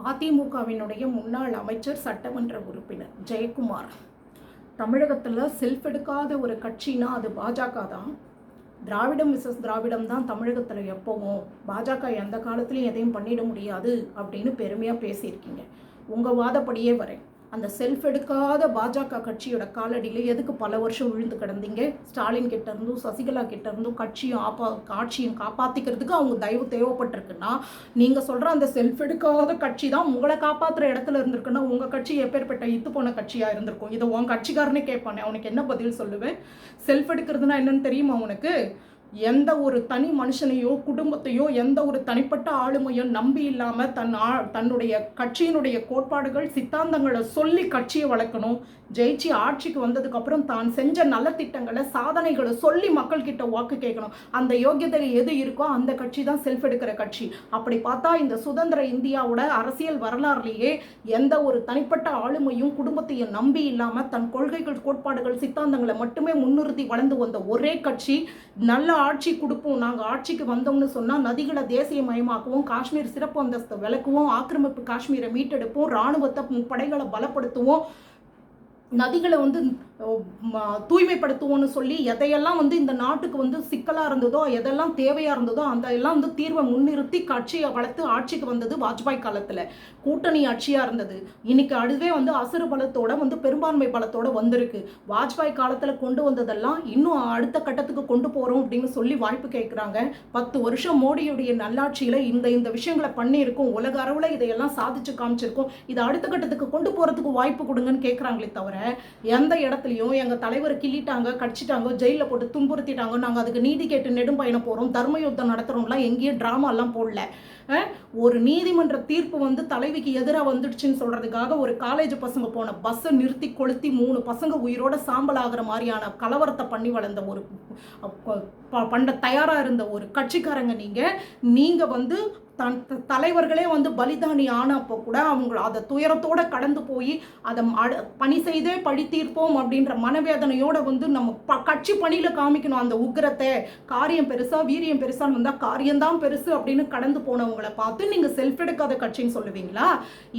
அதிமுகவினுடைய முன்னாள் அமைச்சர் சட்டமன்ற உறுப்பினர் ஜெயக்குமார் தமிழகத்தில் செல்ஃப் எடுக்காத ஒரு கட்சினா அது பாஜக தான். திராவிடம் மிஸ்ஸஸ் திராவிடம் தான் தமிழகத்தில் எப்போவும், பாஜக எந்த காலத்துலையும் எதையும் பண்ணிட முடியாது அப்படின்னு பெருமையாக பேசியிருக்கீங்க. உங்கள் வாதப்படியே வரேன், அந்த செல்ஃப் எடுக்காத பாஜக கட்சியோட காலடியில் எதுக்கு பல வருஷம் விழுந்து கிடந்தீங்க? ஸ்டாலின் கிட்ட இருந்தும் சசிகலா கிட்ட இருந்தும் ஆட்சியும் காப்பாற்றிக்கிறதுக்கு அவங்க தயவு தேவைப்பட்டிருக்குன்னா, நீங்கள் சொல்கிற அந்த செல்ஃப் எடுக்காத கட்சி தான் உங்களை காப்பாற்றுற இடத்துல இருந்திருக்குன்னா உங்கள் கட்சி எப்பேற்பட்ட இத்து போன கட்சியாக இருந்திருக்கும்? இதை உன் கட்சிக்காரனே கேட்பானே, அவனுக்கு என்ன பதில் சொல்லுவேன்? செல்ஃப் எடுக்கிறதுனா என்னன்னு தெரியுமா உனக்கு? எந்த ஒரு தனி மனுஷனையோ குடும்பத்தையோ எந்த ஒரு தனிப்பட்ட ஆளுமையோ நம்பி இல்லாமல் தன்னுடைய கட்சியினுடைய கோட்பாடுகள் சித்தாந்தங்களை சொல்லி கட்சியை வளர்க்கணும். ஜெயிச்சு ஆட்சிக்கு வந்ததுக்கப்புறம் தான் செஞ்ச நல்ல திட்டங்களை சாதனைகளை சொல்லி மக்கள்கிட்ட வாக்கு கேட்கணும். அந்த யோகியதை எது இருக்கோ அந்த கட்சி தான் செல்ஃப் எடுக்கிற கட்சி. அப்படி பார்த்தா இந்த சுதந்திர இந்தியாவோட அரசியல் வரலாறுலேயே எந்த ஒரு தனிப்பட்ட ஆளுமையும் குடும்பத்தையும் நம்பி இல்லாமல் தன் கொள்கைகள் கோட்பாடுகள் சித்தாந்தங்களை மட்டுமே முன்னிறுத்தி வளர்ந்து வந்த ஒரே கட்சி. நல்ல ஆட்சி கொடுப்போம், நாங்கள் ஆட்சிக்கு வந்தோம்னு சொன்னால் நதிகளை தேசியமயமாக்குவோம், காஷ்மீர் சிறப்பு அந்தஸ்தை விளக்குவோம், ஆக்கிரமிப்பு காஷ்மீரை மீட்டெடுப்போம், இராணுவத்தை படைகளை பலப்படுத்துவோம், நதிகளை தூய்மைப்படுத்துவோன்னு சொல்லி எதையெல்லாம் இந்த நாட்டுக்கு சிக்கலாக இருந்ததோ, எதெல்லாம் தேவையாக இருந்ததோ அதெல்லாம் தீர்வை முன்னிறுத்தி கட்சியை வளர்த்து ஆட்சிக்கு வந்தது வாஜ்பாய் காலத்தில். கூட்டணி ஆட்சியாக இருந்தது. இன்னைக்கு அதுவே அசுர பலத்தோட பெரும்பான்மை பலத்தோட வந்திருக்கு. வாஜ்பாய் காலத்தில் கொண்டு வந்ததெல்லாம் இன்னும் அடுத்த கட்டத்துக்கு கொண்டு போகிறோம் அப்படின்னு சொல்லி வாய்ப்பு கேட்குறாங்க. 10 வருஷம் மோடியுடைய நல்லாட்சியில் இந்த விஷயங்களை பண்ணியிருக்கோம், உலக அளவில் இதையெல்லாம் சாதிச்சு காமிச்சிருக்கோம், இதை அடுத்த கட்டத்துக்கு கொண்டு போகிறதுக்கு வாய்ப்பு கொடுங்கன்னு கேட்குறாங்களே தவிர, எந்த இடத்துலையும் எங்கள் தலைவரை கிள்ளிட்டாங்க, கடிச்சிட்டாங்க, ஜெயிலில் போட்டு துன்புறுத்திட்டாங்க, நாங்கள் அதுக்கு நீதி கேட்டு நெடும் பயணம் போகிறோம், தர்ம யுத்தம் நடத்துகிறோம்லாம் எங்கேயும் ட்ராமாலாம் போடல. ஒரு நீதிமன்ற தீர்ப்பு தலைவிக்கு எதிராக வந்துடுச்சுன்னு சொல்கிறதுக்காக ஒரு காலேஜ் பசங்க போன பஸ்ஸை நிறுத்தி கொளுத்தி 3 பசங்க உயிரோட சாம்பல் ஆகிற மாதிரியான கலவரத்தை பண்ணி வளர்ந்த ஒரு பண்ண தயாராக இருந்த ஒரு கட்சிக்காரங்க நீங்கள் தன் தலைவர்களே பலிதானி ஆனப்போ கூட அவங்க அதை துயரத்தோடு கடந்து போய் அதை பணி செய்தே பழி தீர்ப்போம் அப்படின்ற மனவேதனையோட நம்ம கட்சி பணியில் காமிக்கணும் அந்த உக்கிரத்தை. காரியம் பெருசா வீரியம் பெருசான்னு வந்தால் காரியம்தான் பெருசு அப்படின்னு கடந்து போனவங்களை பார்த்து நீங்கள் செல்ஃப் எடுக்காத கட்சின்னு சொல்லுவீங்களா?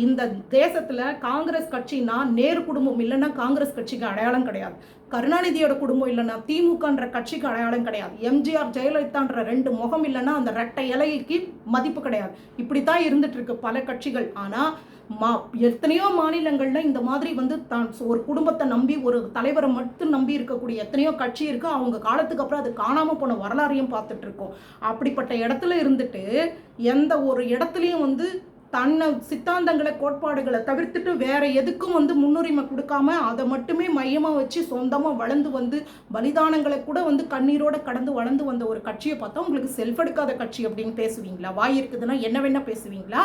இந்த தேசத்தில் காங்கிரஸ் கட்சின்னா நேரு குடும்பம் இல்லைன்னா காங்கிரஸ் கட்சிக்கு அடையாளம் கிடையாது. கருணாநிதியோட குடும்பம் இல்லைன்னா திமுகன்ற கட்சிக்கு அடையாளம் கிடையாது. எம்ஜிஆர் ஜெயலலிதான்ற 2 முகம் இல்லைன்னா அந்த ரெட்டை இலைக்கு மதிப்பு கிடையாது. இப்படித்தான் இருந்துட்டு இருக்கு பல கட்சிகள். ஆனால் எத்தனையோ மாநிலங்களில் இந்த மாதிரி தான் ஒரு குடும்பத்தை நம்பி ஒரு தலைவரை மட்டும் நம்பி இருக்கக்கூடிய எத்தனையோ கட்சி இருக்கு. அவங்க காலத்துக்கு அப்புறம் அது காணாமல் போன வரலாறையும் பார்த்துட்டு இருக்கோம். அப்படிப்பட்ட இடத்துல இருந்துட்டு எந்த ஒரு இடத்துலையும் தன்னை சித்தாந்தங்களை கோட்பாடுகளை தவிர்த்துட்டு வேற எதுக்கும் முன்னுரிமை கொடுக்காம அதை மட்டுமே மையமாக வச்சு சொந்தமாக வளர்ந்து பலிதானங்களை கூட கண்ணீரோட கடந்து வளர்ந்து வந்த ஒரு கட்சியை பார்த்தா உங்களுக்கு செல்ஃப் எடுக்காத கட்சி அப்படின்னு பேசுவீங்களா? வாய் இருக்குதுன்னா என்ன வேணா பேசுவீங்களா?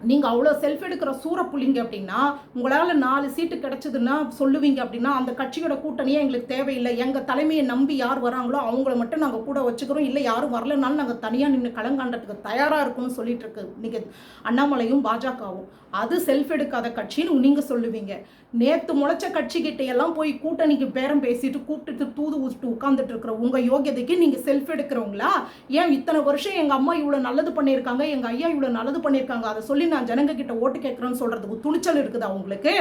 நீங்கள் அவ்வளோ செல்ஃப் எடுக்கிற சூறப்புள்ளிங்க அப்படின்னா உங்களால் 4 சீட்டு கிடச்சிதுன்னா சொல்லுவீங்க அப்படின்னா அந்த கட்சியோட கூட்டணியே எங்களுக்கு தேவையில்லை, எங்கள் தலைமையை நம்பி யார் வராங்களோ அவங்கள மட்டும் நாங்கள் கூட வச்சுக்கிறோம், இல்லை யாரும் வரலனாலும் நாங்கள் தனியாக நின்று களங்காண்டத்துக்கு தயாராக இருக்கும்னு சொல்லிட்டு இருக்கு நீங்கள் அண்ணாமலையும் பாஜகவும். அது செல்ஃப் எடுக்காத கட்சின்னு நீங்கள் சொல்லுவீங்க. நேற்று முளைச்ச கட்சிக்கிட்ட எல்லாம் போய் கூட்டணிக்கு பேரம் பேசிட்டு கூப்பிட்டு தூது ஊசிட்டு உட்காந்துட்டு இருக்கிற உங்கள் யோகியதைக்கு நீங்கள் செல்ஃப் எடுக்கிறவங்களா? ஏன் இத்தனை வருஷம் எங்கள் அம்மா இவ்வளோ நல்லது பண்ணியிருக்காங்க, எங்கள் ஐயா இவ்வளோ நல்லது பண்ணியிருக்காங்க, அதை சொல்லி நான் ஜனங்க கிட்ட ஓட்டு கேட்குறேன்னு சொல்றதுக்கு துணிச்சல் இருக்குதா உங்களுக்கு?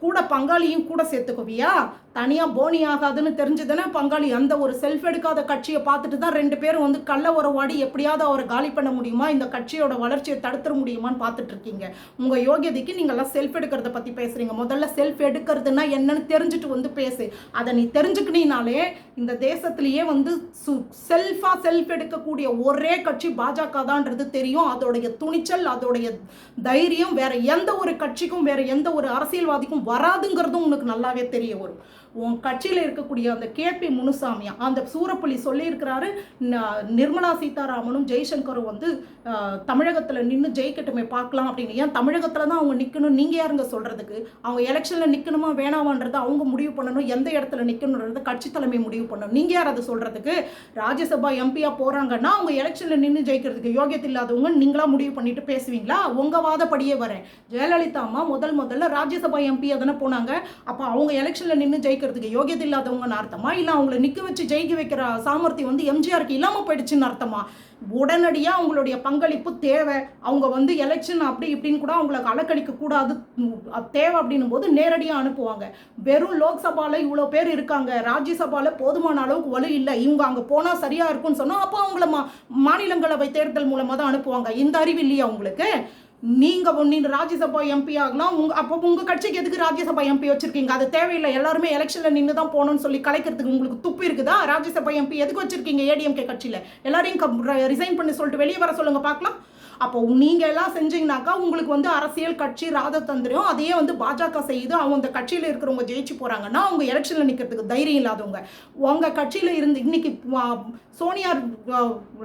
கூட பங்காளியும் கூட சேர்த்துக்குவியா? தனியாக போனி ஆகாதுன்னு தெரிஞ்சதுன்னா பங்காளி அந்த ஒரு செல்ஃப் எடுக்காத கட்சியை பார்த்துட்டு தான் 2 பேரும் கள்ள உறவாடி எப்படியாவது அவரை காலி பண்ண முடியுமா, இந்த கட்சியோட வளர்ச்சியை தடுத்துட முடியுமான்னு பார்த்துட்டு இருக்கீங்க. உங்கள் யோகியதைக்கு நீங்கள்லாம் செல்ஃப் எடுக்கிறத பற்றி பேசுகிறீங்க. முதல்ல செல்ஃப் எடுக்கிறதுனா என்னன்னு தெரிஞ்சுட்டு பேசு. அதை நீ தெரிஞ்சுக்கினாலே இந்த தேசத்திலேயே செல்ஃப் எடுக்கக்கூடிய ஒரே கட்சி பாஜக தான்ன்றது தெரியும். அதோடைய துணிச்சல் அதோடைய தைரியம் வேற எந்த ஒரு கட்சிக்கும் வேற எந்த ஒரு அரசியல்வாதிக்கும் வராதுங்கிறதும் உனக்கு நல்லாவே தெரிய வரும். உன் கட்சியில் இருக்கக்கூடிய அந்த KP முனுசாமியா அந்த சூரப்புலி சொல்லியிருக்கிறாரு, நிர்மலா சீதாராமனும் ஜெய்சங்கரும் தமிழகத்தில் நின்று ஜெயிக்கட்டுமே பார்க்கலாம் அப்படின்னு. ஏன் தமிழகத்தில் தான் அவங்க நிற்கணும்? நீங்கள் யாருங்க சொல்கிறதுக்கு? அவங்க எலெக்ஷனில் நிற்கணுமா வேணாமான்றதை அவங்க முடிவு பண்ணணும். எந்த இடத்துல நிற்கணுன்றதை கட்சி தலைமை முடிவு பண்ணணும். நீங்கள் யார் அதை சொல்கிறதுக்கு? ராஜ்யசபா எம்பியாக போகிறாங்கன்னா அவங்க எலெக்ஷனில் நின்று ஜெயிக்கிறதுக்கு யோகியத்தை இல்லாதவங்க நீங்களா முடிவு பண்ணிட்டு பேசுவீங்களா? உங்கள் வாதப்படியே வரேன். ஜெயலலிதா அம்மா முதல்ல ராஜ்யசபா எம்பியாக தானே போனாங்க. அப்போ அவங்க எலெக்ஷனில் நின்று ஜெயிக்க வைக்கிறதுக்கு யோகியதை இல்லாதவங்கன்னு அர்த்தமா, இல்லை அவங்கள நிற்க வச்சு ஜெயிக்க வைக்கிற சாமர்த்தியம் வந்து எம்ஜிஆருக்கு இல்லாமல் போயிடுச்சுன்னு அர்த்தமா? உடனடியாக அவங்களுடைய பங்களிப்பு தேவை. அவங்க வந்து எலெக்ஷன் அப்படி இப்படின்னு கூட அவங்களுக்கு அலக்கழிக்க கூடாது தேவை அப்படின்னும் போது நேரடியாக அனுப்புவாங்க. வெறும் லோக்சபாவில் இவ்வளோ பேர் இருக்காங்க, ராஜ்யசபாவில் போதுமான அளவுக்கு வலு இல்லை, இவங்க அங்கே போனால் சரியாக இருக்கும்னு சொன்னால் அப்போ அவங்கள மாநிலங்களவை தேர்தல் மூலமாக தான் அனுப்புவாங்க. இந்த அறிவு இல்லையா உங்களுக்கு? நீங்க ராஜ்யசபா எம்பி ஆகலாம், அப்போ உங்க கட்சிக்கு எதுக்கு ராஜ்யசபா எம்பி வச்சிருக்கீங்க? அது தேவையில்லை. எல்லாருமே எலெக்ஷன்ல நின்று தான் போகணும்னு சொல்லி கலைக்கிறதுக்கு உங்களுக்கு துப்பு இருக்குதா? ராஜ்யசபா எம்பி எதுக்கு வச்சிருக்கீங்க? ஏடிஎம்கே கட்சியில எல்லாரையும் ரிசைன் பண்ணி சொல்லிட்டு வெளியே வர சொல்லுங்க பார்க்கலாம். அப்போ நீங்க எல்லாம் செஞ்சீங்கன்னாக்கா உங்களுக்கு வந்து அரசியல் கட்சி ராஜதந்திரம் அதையே வந்து பாஜக செய்யுது. அவங்க அந்த கட்சியில் இருக்கிறவங்க ஜெயிச்சு போறாங்கன்னா அவங்க எலெக்ஷன்ல நிற்கிறதுக்கு தைரியம் இல்லாதவங்க. உங்க கட்சியில இருந்து இன்னைக்கு சோனியா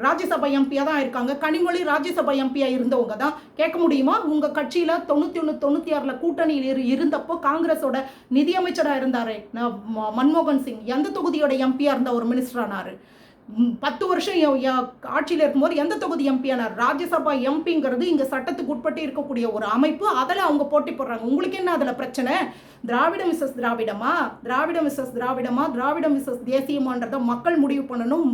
ராஜ்யசபா எம்பியா தான் இருக்காங்க, கனிமொழி ராஜ்யசபா எம்பியா இருந்தவங்க தான். கேட்க முடியுமா? உங்க கட்சியில 91 96 கூட்டணியில் இருந்தப்போ காங்கிரஸோட நிதியமைச்சராக இருந்தாரு மன்மோகன் சிங், எந்த தொகுதியோட எம்பியா இருந்த ஒரு மினிஸ்டர் ஆனாரு? 10 வருஷம் ஆட்சியில் இருக்கும்போது எந்த தொகுதி எம்பியானார்? ராஜ்யசபா எம்பிங்கிறது இங்கே சட்டத்துக்கு உட்பட்டு இருக்கக்கூடிய ஒரு அமைப்பு, அதில் அவங்க போட்டி போடுறாங்க. உங்களுக்கு என்ன அதில் பிரச்சனை? திராவிடம் விசஸ் திராவிடமா, திராவிடம் விசஸ் திராவிடமா, திராவிடம் விசஸ் தேசியமான்றதை மக்கள் முடிவு பண்ணணும்,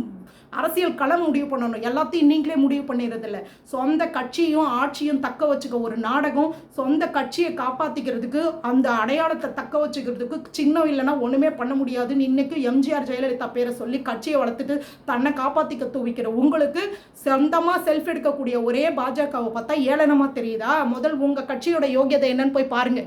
அரசியல் களம் முடிவு பண்ணணும். எல்லாத்தையும் நீங்களே முடிவு பண்ணிடுறதில்ல. சொந்த கட்சியும் ஆட்சியும் தக்க வச்சுக்க ஒரு நாடகம், சொந்த கட்சியை காப்பாற்றிக்கிறதுக்கு அந்த அடையாளத்தை தக்க வச்சுக்கிறதுக்கு சின்னம் இல்லைன்னா ஒன்றுமே பண்ண முடியாதுன்னு இன்னைக்கு எம்ஜிஆர் ஜெயலலிதா பேரை சொல்லி கட்சியை வளர்த்துட்டு தன்னை காப்பாற்றிக்க துவிக்கிற உங்களுக்கு சொந்தமாக செல்ஃப் எடுக்கக்கூடிய ஒரே பாஜகவை பார்த்தா ஏளனமாக தெரியுதா? முதல் உங்கள் கட்சியோட யோகியதை என்னன்னு போய் பாருங்க.